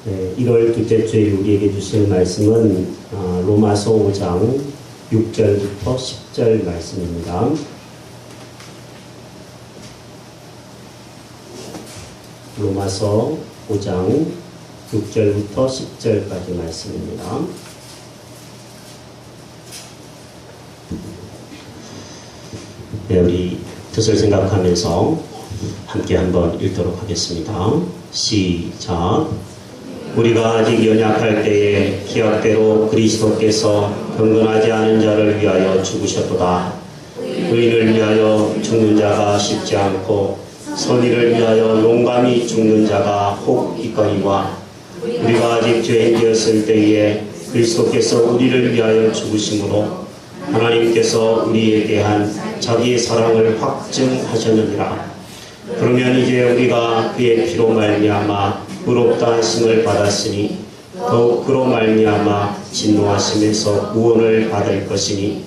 네, 1월 둘째 주에 우리에게 주실 말씀은 로마서 5장 6절부터 10절 말씀입니다. 로마서 5장 6절부터 10절까지 말씀입니다. 네, 우리 뜻을 생각하면서 함께 한번 읽도록 하겠습니다. 시작. 우리가 아직 연약할 때에 기약대로 그리스도께서 경건하지 않은 자를 위하여 죽으셨도다. 의인을 위하여 죽는 자가 쉽지 않고 선의를 위하여 용감히 죽는 자가 혹 있거니와 우리가 아직 죄인되었을 때에 그리스도께서 우리를 위하여 죽으심으로 하나님께서 우리에게 한 자기의 사랑을 확증하셨느니라. 그러면 이제 우리가 그의 피로 말미암아 의롭다 하심을 받았으니 더욱 그로 말미암아 진노하심에서 구원을 받을 것이니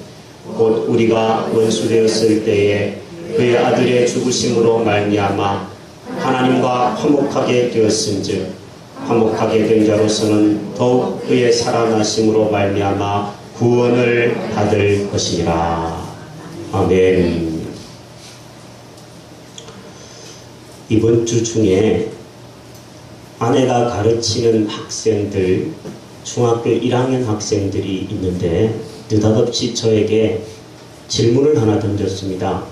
곧 우리가 원수되었을 때에 그의 아들의 죽으심으로 말미암아 하나님과 화목하게 되었은즉 화목하게 된 자로서는 더욱 그의 살아나심으로 말미암아 구원을 받을 것이니라. 아멘. 이번 주 중에 아내가 가르치는 학생들, 중학교 1학년 학생들이 있는데 느닷없이 저에게 질문을 하나 던졌습니다.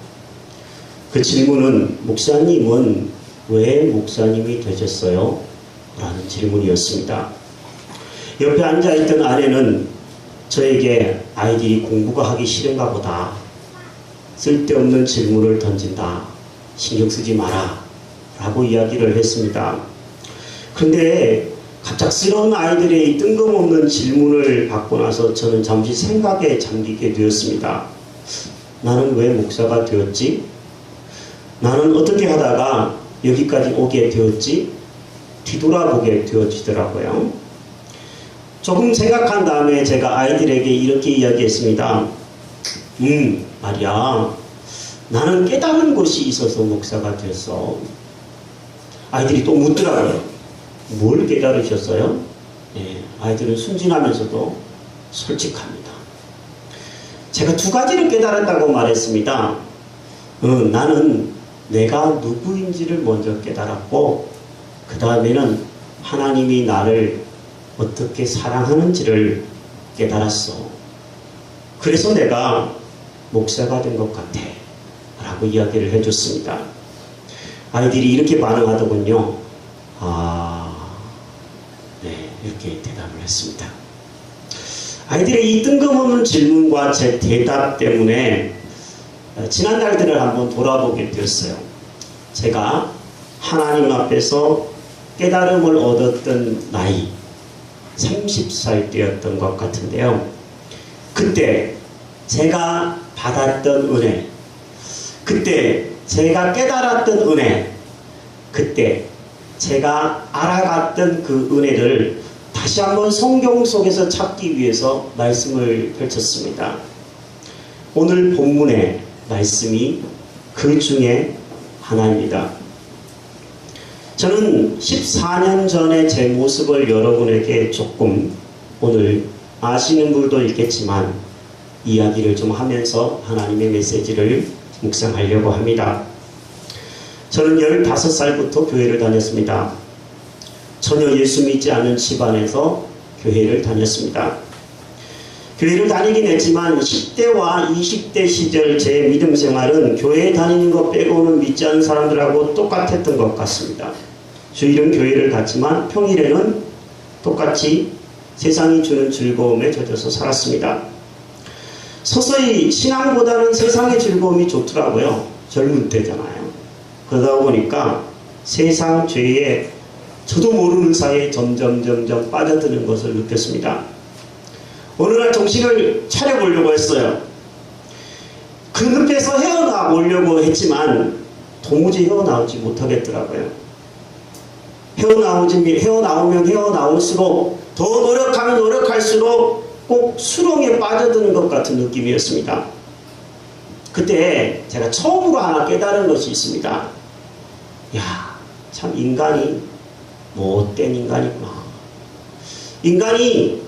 그 질문은 목사님은 왜 목사님이 되셨어요? 라는 질문이었습니다. 옆에 앉아있던 아내는 저에게 아이들이 공부가 하기 싫은가 보다. 쓸데없는 질문을 던진다. 신경 쓰지 마라. 라고 이야기를 했습니다. 그런데 갑작스러운 아이들의 뜬금없는 질문을 받고 나서 저는 잠시 생각에 잠기게 되었습니다. 나는 왜 목사가 되었지? 나는 어떻게 하다가 여기까지 오게 되었지? 뒤돌아보게 되어지더라고요. 조금 생각한 다음에 제가 아이들에게 이렇게 이야기했습니다. 말이야. 나는 깨달은 것이 있어서 목사가 되었어. 아이들이 또 묻더라고요. 뭘 깨달으셨어요? 네, 아이들은 순진하면서도 솔직합니다. 제가 두 가지를 깨달았다고 말했습니다. 나는 내가 누구인지를 먼저 깨달았고 그 다음에는 하나님이 나를 어떻게 사랑하는지를 깨달았어. 그래서 내가 목사가 된 것 같아 라고 이야기를 해줬습니다. 아이들이 이렇게 반응하더군요. 네, 이렇게 대답을 했습니다. 아이들의 이 뜬금없는 질문과 제 대답 때문에 지난 날들을 한번 돌아보게 되었어요. 제가 하나님 앞에서 깨달음을 얻었던 나이 30살 때였던 것 같은데요. 그때 제가 받았던 은혜, 그때 제가 깨달았던 은혜, 그때 제가 알아갔던 그 은혜를 다시 한번 성경 속에서 찾기 위해서 말씀을 펼쳤습니다. 오늘 본문의 말씀이 그 중에 하나입니다. 저는 14년 전에 제 모습을 여러분에게 조금 오늘 아시는 분도 있겠지만 이야기를 좀 하면서 하나님의 메시지를 묵상하려고 합니다. 저는 15살부터 교회를 다녔습니다. 전혀 예수 믿지 않은 집안에서 교회를 다녔습니다. 교회를 다니긴 했지만 10대와 20대 시절 제 믿음 생활은 교회에 다니는 것 빼고는 믿지 않는 사람들하고 똑같았던 것 같습니다. 주일은 교회를 갔지만 평일에는 똑같이 세상이 주는 즐거움에 젖어서 살았습니다. 서서히 신앙보다는 세상의 즐거움이 좋더라고요. 젊은 때잖아요. 그러다 보니까 세상 죄에 저도 모르는 사이에 점점 빠져드는 것을 느꼈습니다. 어느 날 정신을 차려보려고 했어요. 그 늪에서 헤어나오려고 했지만 도무지 헤어나오지 못하겠더라고요. 헤어나오면 헤어나올수록 더 노력하면 노력할수록 꼭 수렁에 빠져드는 것 같은 느낌이었습니다. 그때 제가 처음으로 하나 깨달은 것이 있습니다. 야, 참 인간이 못된 인간이구나. 인간이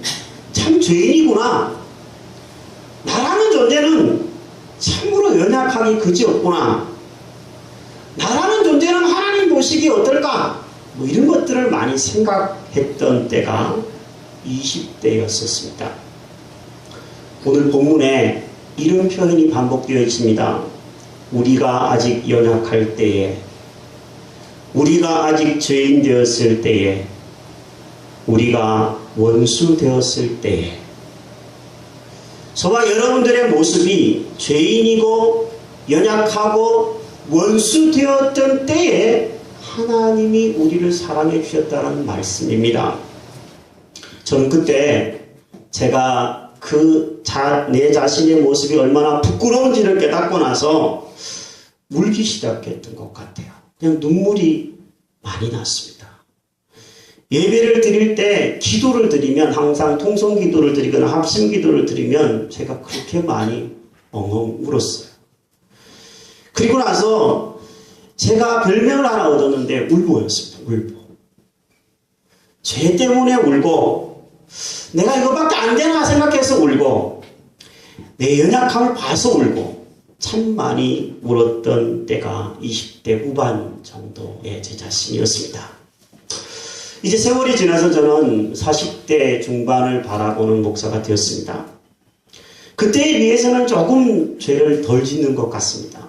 참 죄인이구나. 나라는 존재는 참으로 연약하기 그지없구나. 나라는 존재는 하나님 보시기에 어떨까? 뭐 이런 것들을 많이 생각했던 때가 20대였었습니다. 오늘 본문에 이런 표현이 반복되어 있습니다. 우리가 아직 연약할 때에, 우리가 아직 죄인 되었을 때에, 우리가 원수 되었을 때에, 저와 여러분들의 모습이 죄인이고 연약하고 원수 되었던 때에 하나님이 우리를 사랑해 주셨다는 말씀입니다. 저는 그때 제가 내 자신의 모습이 얼마나 부끄러운지를 깨닫고 나서 울기 시작했던 것 같아요. 그냥 눈물이 많이 났습니다. 예배를 드릴 때 기도를 드리면 항상 통성 기도를 드리거나 합심 기도를 드리면 제가 그렇게 많이 엉엉 울었어요. 그리고 나서 제가 별명을 하나 얻었는데 울보였습니다. 울보. 죄 때문에 울고 내가 이거밖에 안 되나 생각해서 울고 내 연약함을 봐서 울고 참 많이 울었던 때가 20대 후반 정도의 제 자신이었습니다. 이제 세월이 지나서 저는 40대 중반을 바라보는 목사가 되었습니다. 그때에 비해서는 조금 죄를 덜 짓는 것 같습니다.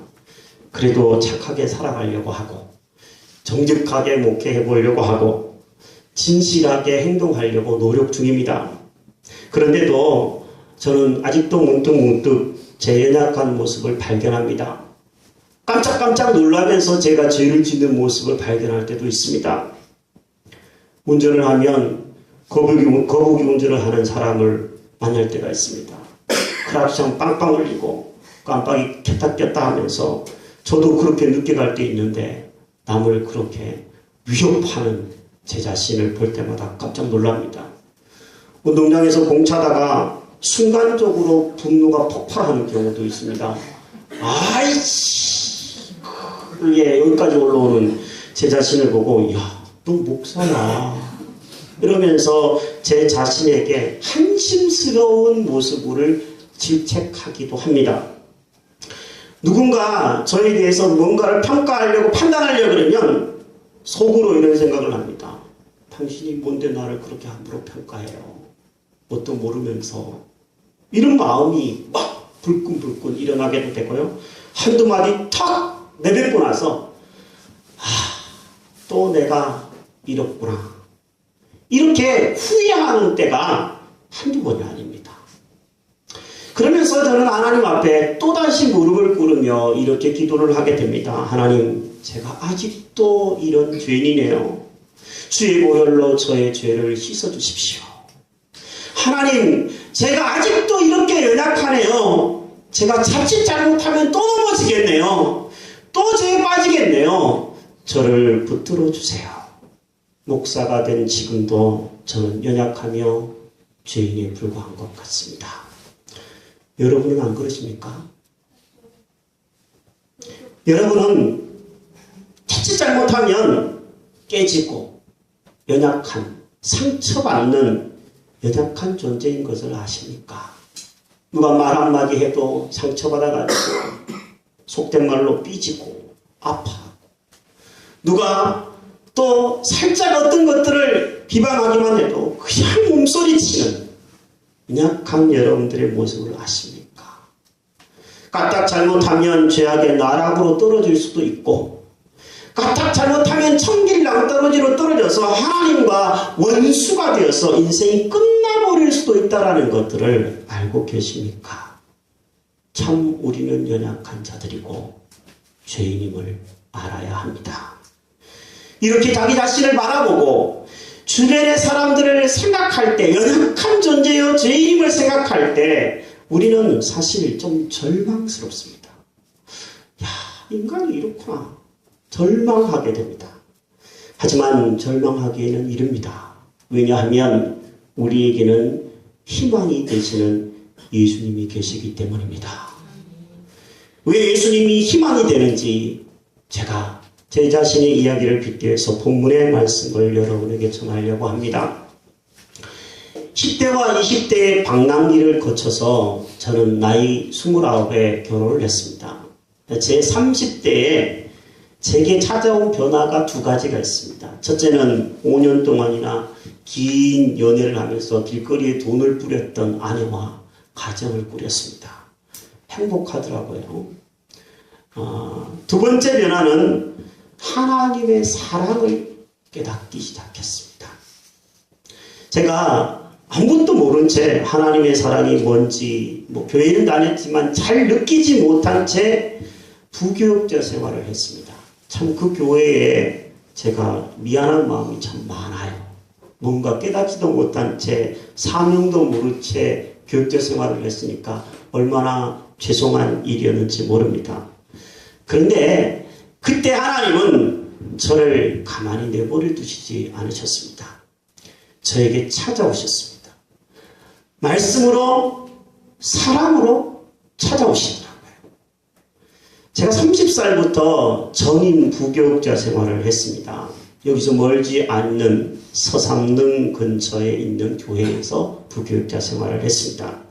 그래도 착하게 살아가려고 하고 정직하게 목회해 보려고 하고 진실하게 행동하려고 노력 중입니다. 그런데도 저는 아직도 문득문득 제 연약한 모습을 발견합니다. 깜짝깜짝 놀라면서 제가 죄를 짓는 모습을 발견할 때도 있습니다. 운전을 하면 거북이 운전을 하는 사람을 만날 때가 있습니다. 크락션 빵빵 울리고 깜빡이 켰다 꼈다 하면서 저도 그렇게 늦게 갈 때 있는데 남을 그렇게 위협하는 제 자신을 볼 때마다 깜짝 놀랍니다. 운동장에서 공차다가 순간적으로 분노가 폭발하는 경우도 있습니다. 아이씨, 그게 여기까지 올라오는 제 자신을 보고 야, 너 목사야 이러면서 제 자신에게 한심스러운 모습을 질책하기도 합니다. 누군가 저에 대해서 뭔가를 평가하려고 판단하려고 그러면 속으로 이런 생각을 합니다. 당신이 뭔데 나를 그렇게 함부로 평가해요. 뭣도 모르면서. 이런 마음이 막 불끈불끈 일어나게 되고요. 한두 마디 탁 내뱉고 나서 또 내가 이렇구나. 이렇게 후회하는 때가 한두 번이 아닙니다. 그러면서 저는 하나님 앞에 또다시 무릎을 꿇으며 이렇게 기도를 하게 됩니다. 하나님, 제가 아직도 이런 죄인이네요. 주의 보혈로 저의 죄를 씻어주십시오. 하나님, 제가 아직도 이렇게 연약하네요. 제가 자칫 잘못하면 또 넘어지겠네요. 또 죄에 빠지겠네요. 저를 붙들어 주세요. 목사가 된 지금도 저는 연약하며 죄인에 불과한 것 같습니다. 여러분은 안 그러십니까? 여러분은 자칫 잘못하면 깨지고 연약한, 상처받는 연약한 존재인 것을 아십니까? 누가 말 한마디 해도 상처받아가지고 속된 말로 삐지고 아파하고 누가 또 살짝 어떤 것들을 비방하기만 해도 그냥 몸소리치는 연약한 여러분들의 모습을 아십니까? 까딱 잘못하면 죄악의 나락으로 떨어질 수도 있고 까딱 잘못하면 천길 낭떠러지로 떨어져서 하나님과 원수가 되어서 인생이 끝나버릴 수도 있다는 것들을 알고 계십니까? 참 우리는 연약한 자들이고 죄인임을 알아야 합니다. 이렇게 자기 자신을 바라보고 주변의 사람들을 생각할 때, 연약한 존재요 죄인임을 생각할 때 우리는 사실 좀 절망스럽습니다. 야, 인간이 이렇구나. 절망하게 됩니다. 하지만 절망하기에는 이릅니다. 왜냐하면 우리에게는 희망이 되시는 예수님이 계시기 때문입니다. 왜 예수님이 희망이 되는지 제가 제 자신의 이야기를 빗대서 본문의 말씀을 여러분에게 전하려고 합니다. 10대와 20대의 방랑기를 거쳐서 저는 나이 29에 결혼을 했습니다. 제 30대에 제게 찾아온 변화가 두 가지가 있습니다. 첫째는 5년 동안이나 긴 연애를 하면서 길거리에 돈을 뿌렸던 아내와 가정을 꾸렸습니다. 행복하더라고요. 두 번째 변화는 하나님의 사랑을 깨닫기 시작했습니다. 제가 아무것도 모른 채 하나님의 사랑이 뭔지 교회는 다녔지만 잘 느끼지 못한 채 부교육자 생활을 했습니다. 참 그 교회에 제가 미안한 마음이 참 많아요. 뭔가 깨닫지도 못한 채 사명도 모른 채 교육자 생활을 했으니까 얼마나 죄송한 일이었는지 모릅니다. 그런데 그때 하나님은 저를 가만히 내버려 두시지 않으셨습니다. 저에게 찾아오셨습니다. 말씀으로, 사랑으로 찾아오시더라고요. 제가 30살부터 전임 부교육자 생활을 했습니다. 여기서 멀지 않는 서삼릉 근처에 있는 교회에서 부교육자 생활을 했습니다.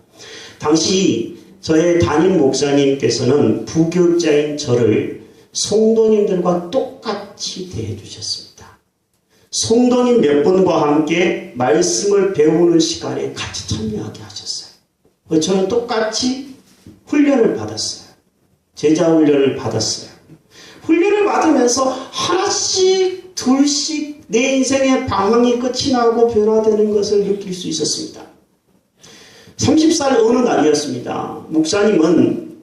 당시 저의 담임 목사님께서는 부교육자인 저를 성도님들과 똑같이 대해 주셨습니다. 성도님 몇 분과 함께 말씀을 배우는 시간에 같이 참여하게 하셨어요. 저는 똑같이 훈련을 받았어요. 제자 훈련을 받았어요. 훈련을 받으면서 하나씩 둘씩 내 인생의 방향이 끝이 나고 변화되는 것을 느낄 수 있었습니다. 30살 어느 날이었습니다. 목사님은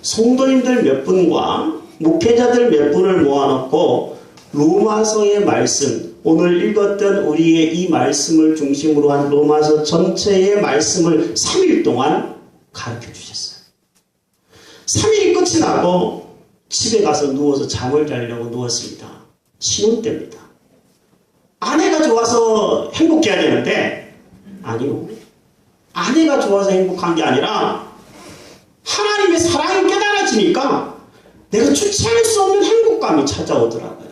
성도님들 몇 분과 목회자들 몇 분을 모아놓고 로마서의 말씀, 오늘 읽었던 우리의 이 말씀을 중심으로 한 로마서 전체의 말씀을 3일 동안 가르쳐 주셨어요. 3일이 끝이 나고 집에 가서 누워서 잠을 자려고 누웠습니다. 쉬는 때입니다. 아내가 좋아서 행복해야 되는데 아니요. 아내가 좋아서 행복한 게 아니라 하나님의 사랑이 깨달아지니까 내가 주체할 수 없는 행복감이 찾아오더라고요.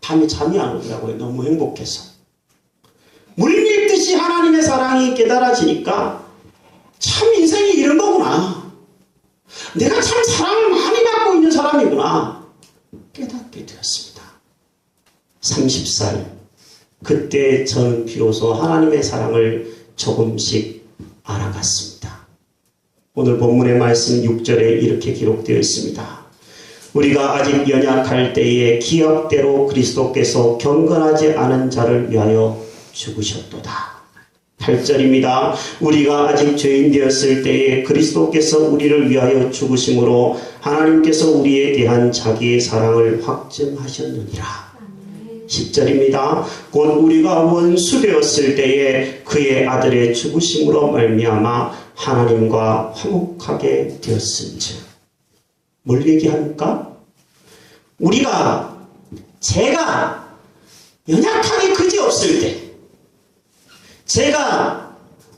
밤에 잠이 안 오더라고요. 너무 행복해서. 물밀듯이 하나님의 사랑이 깨달아지니까 참 인생이 이런 거구나. 내가 참 사랑을 많이 받고 있는 사람이구나. 깨닫게 되었습니다. 30살. 그때 저는 비로소 하나님의 사랑을 조금씩 알아갔습니다. 오늘 본문의 말씀 6절에 이렇게 기록되어 있습니다. 우리가 아직 연약할 때에 기업대로 그리스도께서 경건하지 않은 자를 위하여 죽으셨도다. 8절입니다. 우리가 아직 죄인 되었을 때에 그리스도께서 우리를 위하여 죽으심으로 하나님께서 우리에 대한 자기의 사랑을 확증하셨느니라. 10절입니다. 곧 우리가 원수 되었을 때에 그의 아들의 죽으심으로 말미암아 하나님과 화목하게 되었은즉. 뭘 얘기합니까? 제가 연약하게 그지없을 때,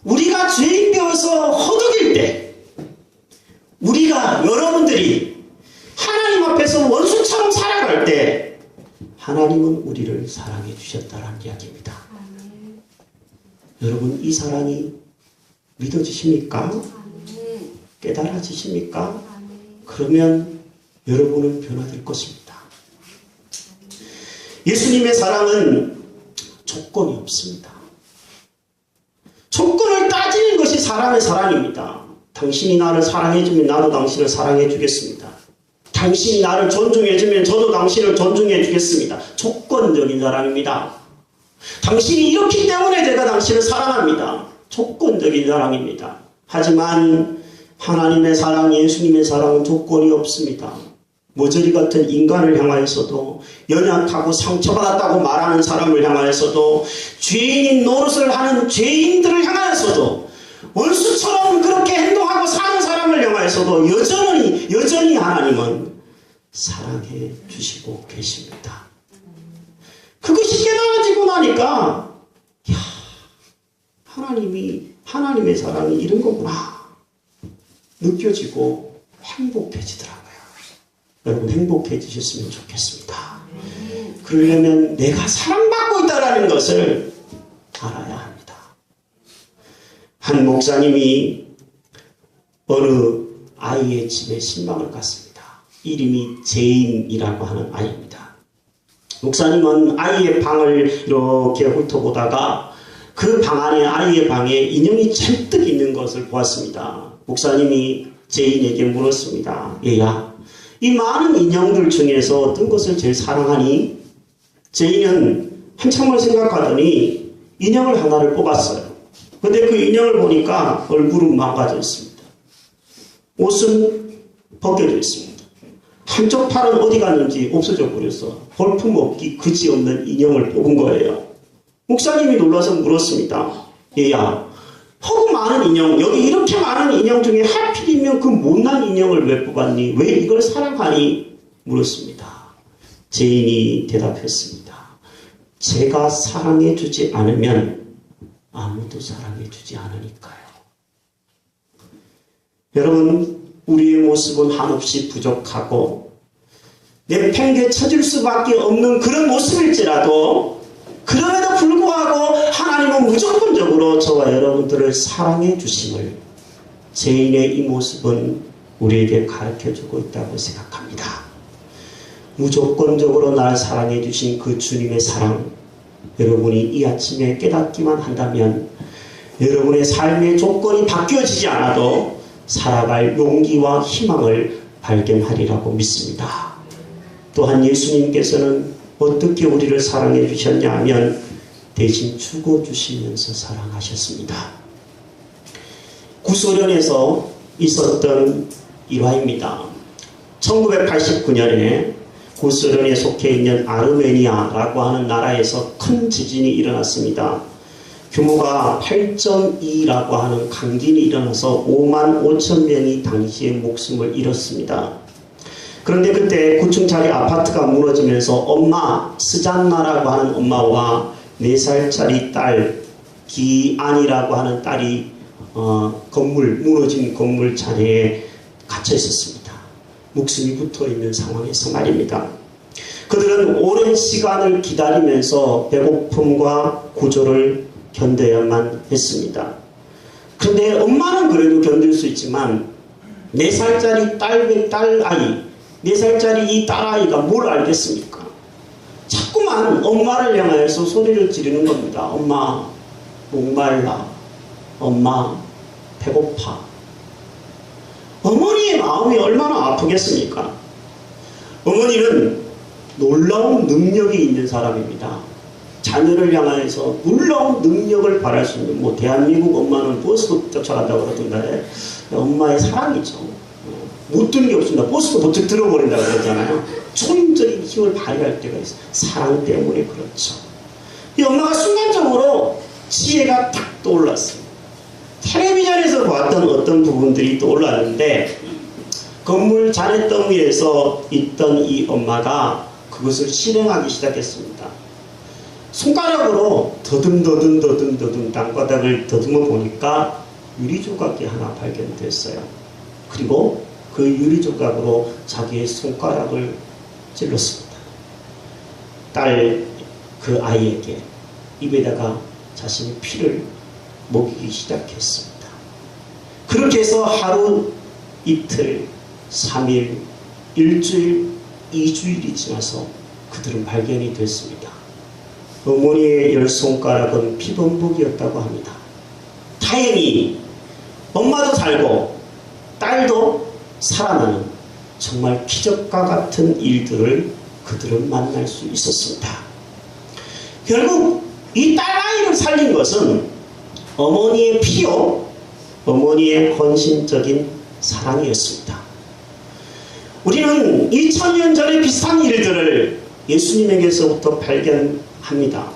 우리가 죄인 되어서 허덕일 때, 여러분들이 하나님 앞에서 원수처럼 살아갈 때, 하나님은 우리를 사랑해 주셨다는 이야기입니다. 여러분, 이 사랑이 믿어지십니까? 깨달아지십니까? 그러면 여러분은 변화될 것입니다. 예수님의 사랑은 조건이 없습니다. 조건을 따지는 것이 사람의 사랑입니다. 당신이 나를 사랑해주면 나도 당신을 사랑해주겠습니다. 당신이 나를 존중해주면 저도 당신을 존중해주겠습니다. 조건적인 사랑입니다. 당신이 이렇기 때문에 내가 당신을 사랑합니다. 조건적인 사랑입니다. 하지만 하나님의 사랑, 예수님의 사랑은 조건이 없습니다. 모조리 같은 인간을 향하여서도, 연약하고 상처받았다고 말하는 사람을 향하여서도, 죄인 노릇을 하는 죄인들을 향하여서도, 원수처럼 그렇게 행동하고 사는 사람을 향하여서도 여전히 하나님은 사랑해 주시고 계십니다. 그것이 깨달아지고 나니까 하나님의 사랑이 이런 거구나 느껴지고 행복해지더라고요. 여러분 행복해지셨으면 좋겠습니다. 그러려면 내가 사랑받고 있다는 것을 알아야 합니다. 한 목사님이 어느 아이의 집에 신방을 갔습니다. 이름이 제인이라고 하는 아이입니다. 목사님은 아이의 방을 이렇게 훑어보다가 그 방 안에 아이의 방에 인형이 잔뜩 있는 것을 보았습니다. 목사님이 제인에게 물었습니다. 얘야, 이 많은 인형들 중에서 어떤 것을 제일 사랑하니? 제인은 한참을 생각하더니 인형을 하나를 뽑았어요. 근데 그 인형을 보니까 얼굴은 망가져 있습니다. 옷은 벗겨져 있습니다. 한쪽 팔은 어디 갔는지 없어져 버려서 볼품없기 그지없는 인형을 뽑은 거예요. 목사님이 놀라서 물었습니다. 얘야, 허구 많은 인형, 여기 이렇게 많은 인형 중에 하필이면 그 못난 인형을 왜 뽑았니? 왜 이걸 사랑하니? 물었습니다. 제인이 대답했습니다. 제가 사랑해주지 않으면 아무도 사랑해주지 않으니까요. 여러분, 우리의 모습은 한없이 부족하고 내팽개쳐질 수밖에 없는 그런 모습일지라도 그럼에도 불구하고 하나님은 무조건적으로 저와 여러분들을 사랑해 주심을 제인의 이 모습은 우리에게 가르쳐주고 있다고 생각합니다. 무조건적으로 날 사랑해 주신 그 주님의 사랑, 여러분이 이 아침에 깨닫기만 한다면 여러분의 삶의 조건이 바뀌어지지 않아도 살아갈 용기와 희망을 발견하리라고 믿습니다. 또한 예수님께서는 어떻게 우리를 사랑해 주셨냐 하면 대신 죽어주시면서 사랑하셨습니다. 구소련에서 있었던 일화입니다. 1989년에 구소련에 속해 있는 아르메니아라고 하는 나라에서 큰 지진이 일어났습니다. 규모가 8.2라고 하는 강진이 일어나서 5만 5천 명이 당시에 목숨을 잃었습니다. 그런데 그때 9층짜리 아파트가 무너지면서 엄마 스잔나라고 하는 엄마와 4살짜리 딸 기안이라고 하는 딸이 무너진 건물 자리에 갇혀 있었습니다. 목숨이 붙어 있는 상황에서 말입니다. 그들은 오랜 시간을 기다리면서 배고픔과 구조를 견뎌야만 했습니다. 그런데 엄마는 그래도 견딜 수 있지만 4살짜리 딸아이 4살짜리 이 딸아이가 뭘 알겠습니까? 자꾸만 엄마를 향하여서 소리를 지르는 겁니다. 엄마 목말라, 엄마 배고파. 어머니의 마음이 얼마나 아프겠습니까? 어머니는 놀라운 능력이 있는 사람입니다. 자녀를 향하여서 놀라운 능력을 발할 수 있는, 대한민국 엄마는 버스도 쫓아간다고 그러던데 엄마의 사랑이죠. 못 듣는 게 없습니다. 버스도 버뜩 들어버린다고 그러잖아요. 초인적인 힘을 발휘할 때가 있어요. 사랑 때문에 그렇죠. 이 엄마가 순간적으로 지혜가 탁 떠올랐어요. 텔레비전에서 봤던 어떤 부분들이 떠올랐는데 건물 잔해덩 위에서 있던 이 엄마가 그것을 실행하기 시작했습니다. 손가락으로 더듬 땅바닥을 더듬어 보니까 유리조각이 하나 발견됐어요. 그리고 그 유리조각으로 자기의 손가락을 찔렀습니다. 딸 그 아이에게 입에다가 자신의 피를 먹이기 시작했습니다. 그렇게 해서 하루, 이틀, 3일, 일주일, 2주일이 지나서 그들은 발견이 됐습니다. 어머니의 10손가락은 피범벅이었다고 합니다. 다행히 엄마도 살고 딸도 살아나는 정말 기적과 같은 일들을 그들은 만날 수 있었습니다. 결국 이 딸아이를 살린 것은 어머니의 피요, 어머니의 헌신적인 사랑이었습니다. 우리는 2000년 전에 비슷한 일들을 예수님에게서부터 발견합니다.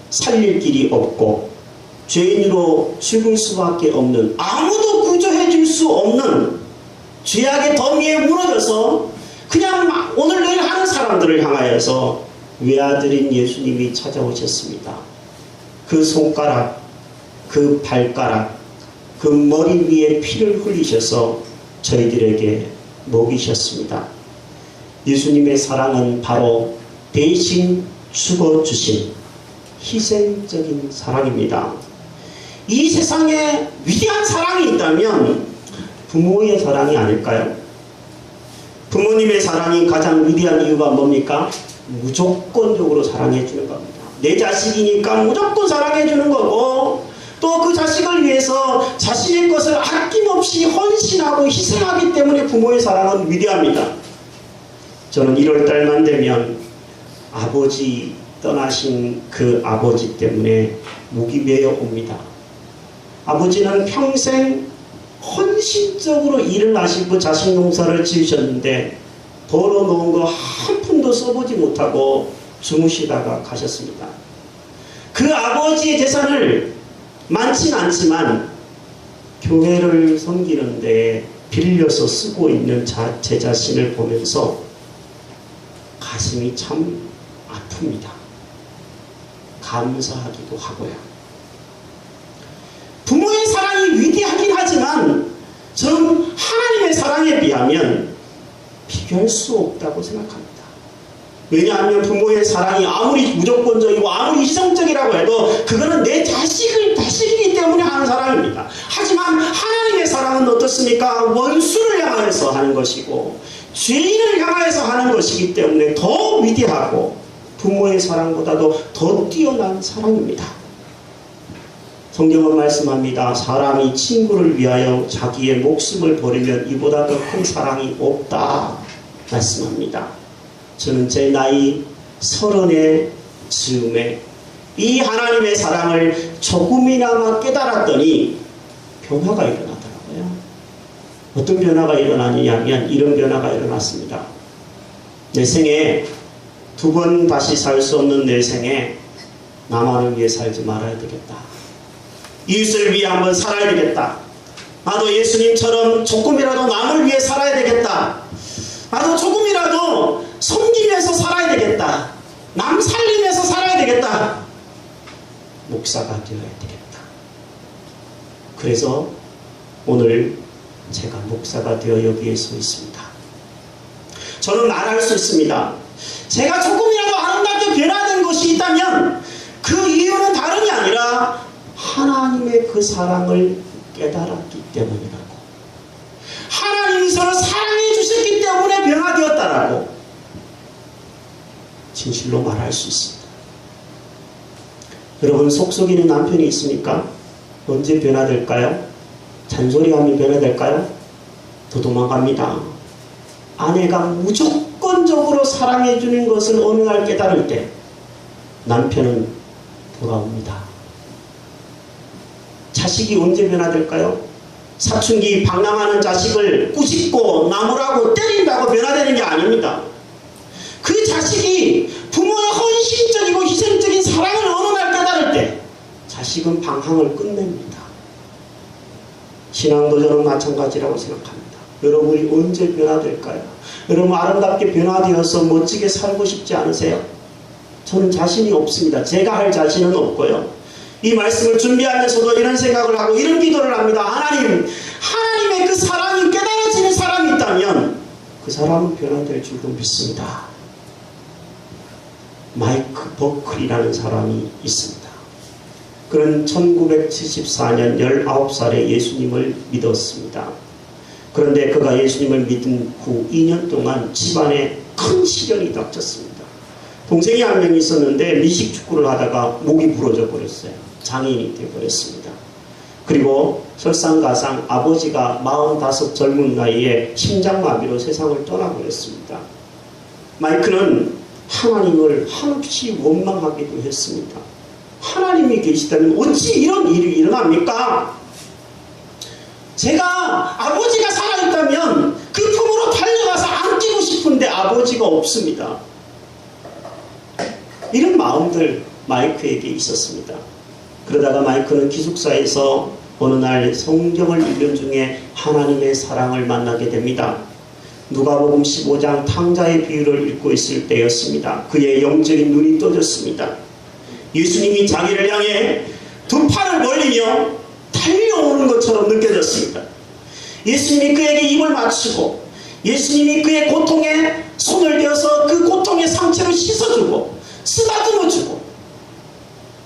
살릴 길이 없고 죄인으로 죽을 수밖에 없는, 아무도 구조해 줄 수 없는 죄악의 더미에 무너져서 그냥 오늘 내일 하는 사람들을 향하여서 외아들인 예수님이 찾아오셨습니다. 그 손가락, 그 발가락, 그 머리 위에 피를 흘리셔서 저희들에게 먹이셨습니다. 예수님의 사랑은 바로 대신 죽어주신 희생적인 사랑입니다. 이 세상에 위대한 사랑이 있다면 부모의 사랑이 아닐까요? 부모님의 사랑이 가장 위대한 이유가 뭡니까? 무조건적으로 사랑해 주는 겁니다. 내 자식이니까 무조건 사랑해 주는 거고, 또 그 자식을 위해서 자신의 것을 아낌없이 헌신하고 희생하기 때문에 부모의 사랑은 위대합니다. 저는 1월달만 되면 아버지 떠나신 그 아버지 때문에 목이 메어 옵니다. 아버지는 평생 헌신적으로 일을 하시고 자식 농사를 지으셨는데 벌어놓은 거 한 푼도 써보지 못하고 주무시다가 가셨습니다. 그 아버지의 재산을 많진 않지만 교회를 섬기는데 빌려서 쓰고 있는 제 자신을 보면서 가슴이 참 아픕니다. 감사하기도 하고요. 부모의 사랑이 위대하긴 하지만 저는 하나님의 사랑에 비하면 비교할 수 없다고 생각합니다. 왜냐하면 부모의 사랑이 아무리 무조건적이고 아무리 희생적이라고 해도 그거는 내 자식이기 때문에 하는 사랑입니다. 하지만 하나님의 사랑은 어떻습니까? 원수를 향하여서 하는 것이고 죄인을 향하여서 하는 것이기 때문에 더 위대하고 부모의 사랑보다도 더 뛰어난 사랑입니다. 성경은 말씀합니다. 사람이 친구를 위하여 자기의 목숨을 버리면 이보다 더 큰 사랑이 없다 말씀합니다. 저는 제 나이 30의 즈음에 이 하나님의 사랑을 조금이나마 깨달았더니 변화가 일어나더라고요. 어떤 변화가 일어나느냐면 이런 변화가 일어났습니다. 내 생에 2번 다시 살 수 없는 내 생에 나만을 위해 살지 말아야 되겠다. 이웃을 위해 한번 살아야 되겠다. 나도 예수님처럼 조금이라도 남을 위해 살아야 되겠다. 나도 조금이라도 섬기면서 살아야 되겠다. 남 살리면서 살아야 되겠다. 목사가 되어야 되겠다. 그래서 오늘 제가 목사가 되어 여기에 서 있습니다. 저는 말할 수 있습니다. 제가 조금이라도 아름답게 변화된 것이 있다면 그 이유는 다름이 아니라 하나님의 그 사랑을 깨달았기 때문이라고. 하나님이 저를 사랑해 주셨기 때문에 변화되었다라고 진실로 말할 수 있습니다. 여러분 속썩이는 남편이 있습니까? 언제 변화될까요? 잔소리하면 변화될까요? 더 도망갑니다. 아내가 무조건적으로 사랑해 주는 것을 어느 날 깨달을 때 남편은 돌아옵니다. 자식이 언제 변화될까요? 사춘기 방랑하는 자식을 꾸짖고 나무라고 때린다고 변화되는 게 아닙니다. 그 자식이 부모의 헌신적이고 희생적인 사랑을 어느 날 깨달을 때 자식은 방황을 끝냅니다. 신앙도 저는 마찬가지라고 생각합니다. 여러분이 언제 변화될까요? 여러분 아름답게 변화되어서 멋지게 살고 싶지 않으세요? 저는 자신이 없습니다. 제가 할 자신은 없고요. 이 말씀을 준비하면서도 이런 생각을 하고 이런 기도를 합니다. 하나님의 그 사랑이 깨달아지는 사람이 있다면 그 사람은 변화될 줄도 믿습니다. 마이크 버클이라는 사람이 있습니다. 그는 1974년 19살에 예수님을 믿었습니다. 그런데 그가 예수님을 믿은 후 2년 동안 집안에 큰 시련이 닥쳤습니다. 동생이 한 명 있었는데 미식축구를 하다가 목이 부러져 버렸어요. 장애인이 되어버렸습니다. 그리고 설상가상 아버지가 45 젊은 나이에 심장마비로 세상을 떠나버렸습니다. 마이크는 하나님을 한없이 원망하기도 했습니다. 하나님이 계시다면 어찌 이런 일이 일어납니까? 제가 아버지가 살아있다면 그 품으로 달려가서 안기고 싶은데 아버지가 없습니다. 이런 마음들 마이크에게 있었습니다. 그러다가 마이크는 기숙사에서 어느 날 성경을 읽는 중에 하나님의 사랑을 만나게 됩니다. 누가복음 15장 탕자의 비유를 읽고 있을 때였습니다. 그의 영적인 눈이 떠졌습니다. 예수님이 자기를 향해 2 팔을 벌리며 달려오는 것처럼 느껴졌습니다. 예수님이 그에게 입을 맞추고 예수님이 그의 고통에 손을 대어서 그 고통의 상처를 씻어주고 쓰다듬어주고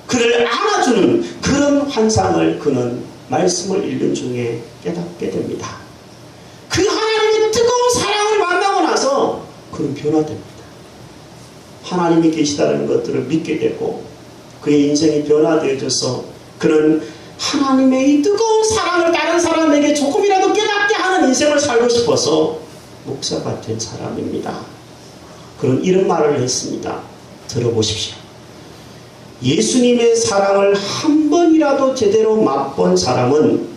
그를 안아주는 그런 환상을 그는 말씀을 읽는 중에 깨닫게 됩니다. 그 하나님의 뜨거운 사랑을 만나고 나서 그는 변화됩니다. 하나님이 계시다는 것들을 믿게 되고 그의 인생이 변화되어져서 그는 하나님의 이 뜨거운 사랑을 다른 사람에게 조금이라도 깨닫게 하는 인생을 살고 싶어서 목사가 된 사람입니다. 그런 이런 말을 했습니다. 들어보십시오. 예수님의 사랑을 한 번이라도 제대로 맛본 사람은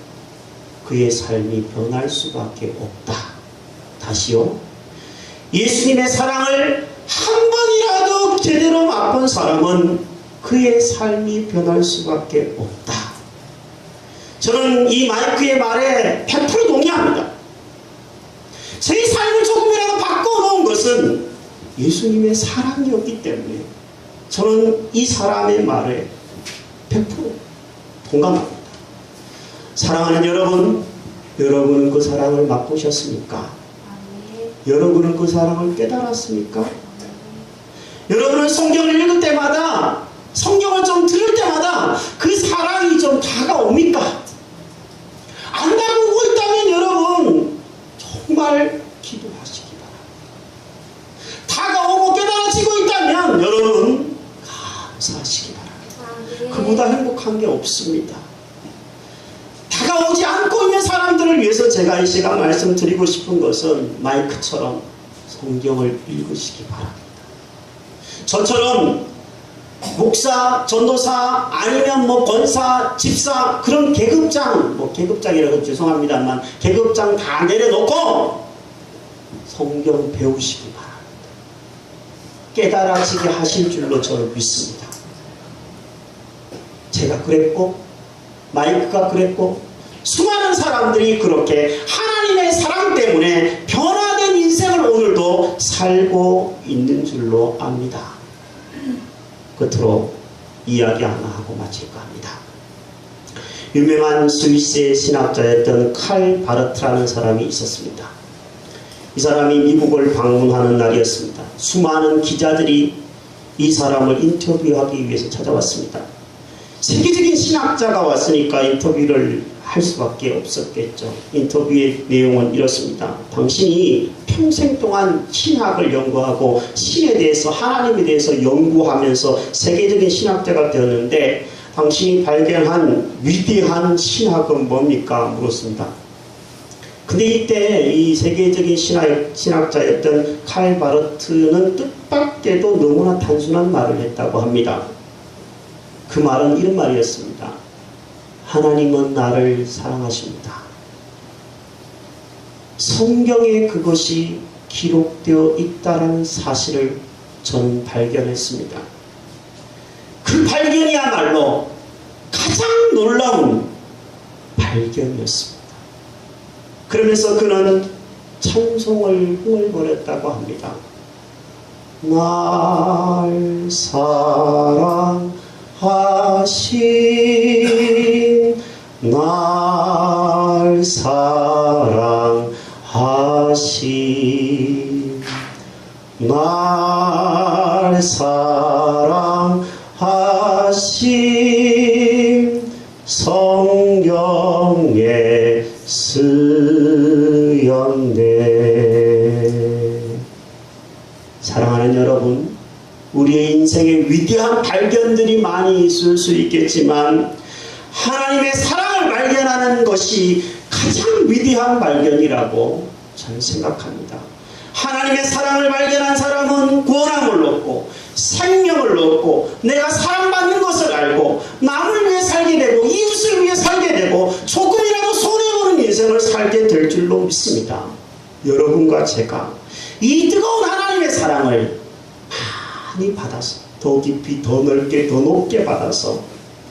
그의 삶이 변할 수밖에 없다. 다시요. 예수님의 사랑을 한 번이라도 제대로 맛본 사람은 그의 삶이 변할 수밖에 없다. 저는 이 마이크의 말에 100% 동의합니다. 제 삶을 조금이라도 바꿔놓은 것은 예수님의 사랑이었기 때문에 저는 이 사람의 말에 100% 동감합니다. 사랑하는 여러분, 여러분은 그 사랑을 맛보셨습니까? 여러분은 그 사랑을 깨달았습니까? 여러분은 성경을 읽을 때마다, 성경을 좀 들을 때마다 그 사랑이 좀 다가옵니까? 안 다가오고 있다면 여러분 정말 기도하시기 바랍니다. 다가오고 깨달아지고 있다면 여러분 감사하시기 바랍니다. 그보다 행복한 게 없습니다. 다가오지 않고 있는 사람들을 위해서 제가 이 시간 말씀드리고 싶은 것은 마이크처럼 성경을 읽으시기 바랍니다. 저처럼 목사, 전도사, 아니면 권사, 집사, 그런 계급장, 계급장이라고 죄송합니다만, 계급장 다 내려놓고 성경 배우시기 바랍니다. 깨달아지게 하실 줄로 저는 믿습니다. 제가 그랬고, 마이크가 그랬고, 수많은 사람들이 그렇게 하나님의 사랑 때문에 변화된 인생을 오늘도 살고 있는 줄로 압니다. 끝으로 이야기 하나 하고 마칠까 합니다. 유명한 스위스의 신학자였던 칼 바르트라는 사람이 있었습니다. 이 사람이 미국을 방문하는 날이었습니다. 수많은 기자들이 이 사람을 인터뷰하기 위해서 찾아왔습니다. 세계적인 신학자가 왔으니까 인터뷰를 할 수밖에 없었겠죠. 인터뷰의 내용은 이렇습니다. 당신이 평생 동안 신학을 연구하고 신에 대해서, 하나님에 대해서 연구하면서 세계적인 신학자가 되었는데 당신이 발견한 위대한 신학은 뭡니까? 물었습니다. 근데 이때 이 세계적인 신학자였던 칼 바르트는 뜻밖에도 너무나 단순한 말을 했다고 합니다. 그 말은 이런 말이었습니다. 하나님은 나를 사랑하십니다. 성경에 그것이 기록되어 있다는 사실을 저는 발견했습니다. 그 발견이야말로 가장 놀라운 발견이었습니다. 그러면서 그는 찬송을 흥얼거렸다고 합니다. 날 사랑하신, 날 사랑하신, 날 사랑하신 성경에 쓰였네. 사랑하는 여러분, 우리의 인생에 위대한 발견들이 많이 있을 수 있겠지만 하나님의 사랑을 발견하는 것이 가장 위대한 발견이라고 저는 생각합니다. 하나님의 사랑을 발견한 사람은 구원함을 얻고 생명을 얻고 내가 사랑받는 것을 알고 남을 위해 살게 되고 이웃을 위해 살게 되고 조금이라도 손해보는 인생을 살게 될 줄로 믿습니다. 여러분과 제가 이 뜨거운 하나님의 사랑을 많이 받아서 더 깊이, 더 넓게, 더 높게 받아서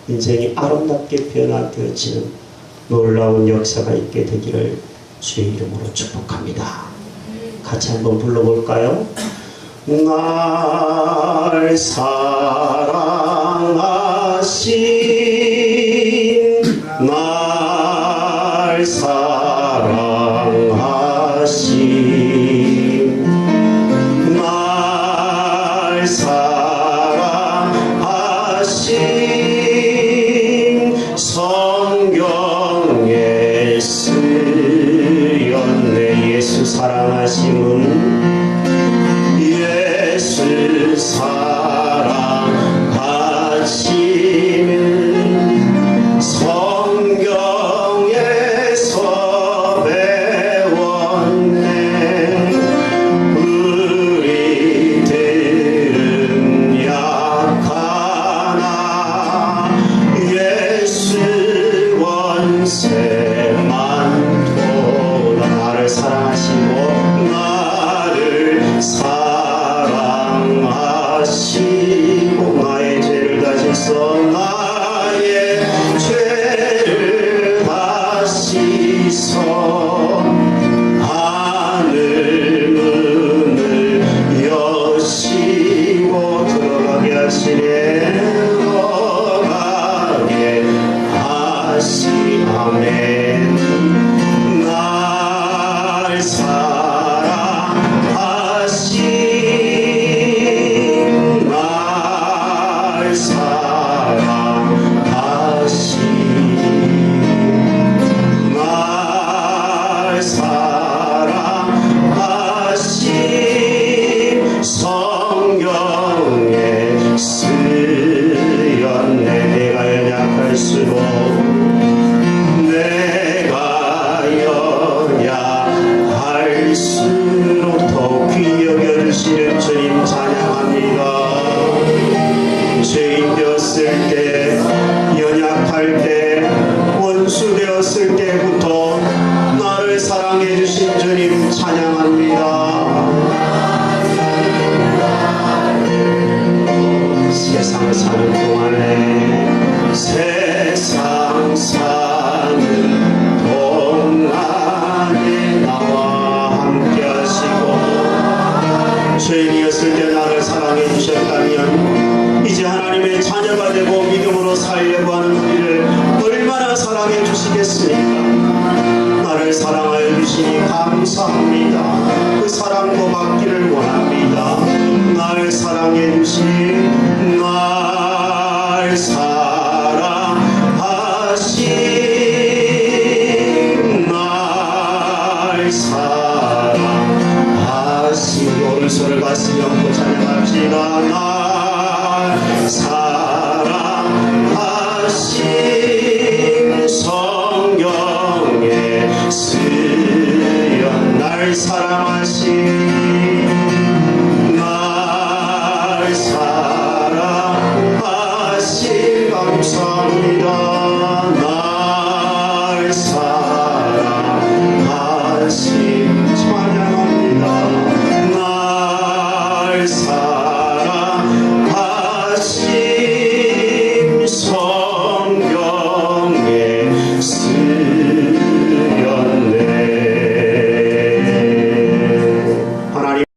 인생이 아름답게 변화되어지는 놀라운 역사가 있게 되기를 주의 이름으로 축복합니다. 같이 한번 불러볼까요? 날 사랑하신, 날 사랑하신, 날 사랑하신 갈수록 내가 연약할수록 더 귀히 여겨주시는 주님 찬양합니다. 죄인 되었을 때, 연약할 때, 원수 되었을 때부터 나를 사랑해 주신 주님 찬양합니다. 세상 사는 동안에, 세상 사는 동안에 나와 함께 하시고, 죄인이었을 때 나를 사랑해 주셨다면 이제 하나님의 자녀가 되고 믿음으로 살려고 하는 우리를 얼마나 사랑해 주시겠습니까? 나를 사랑하여 주시니 감사합니다. 그 사랑도 받기를 원합니다. 날 사랑해 주시니 날 사랑해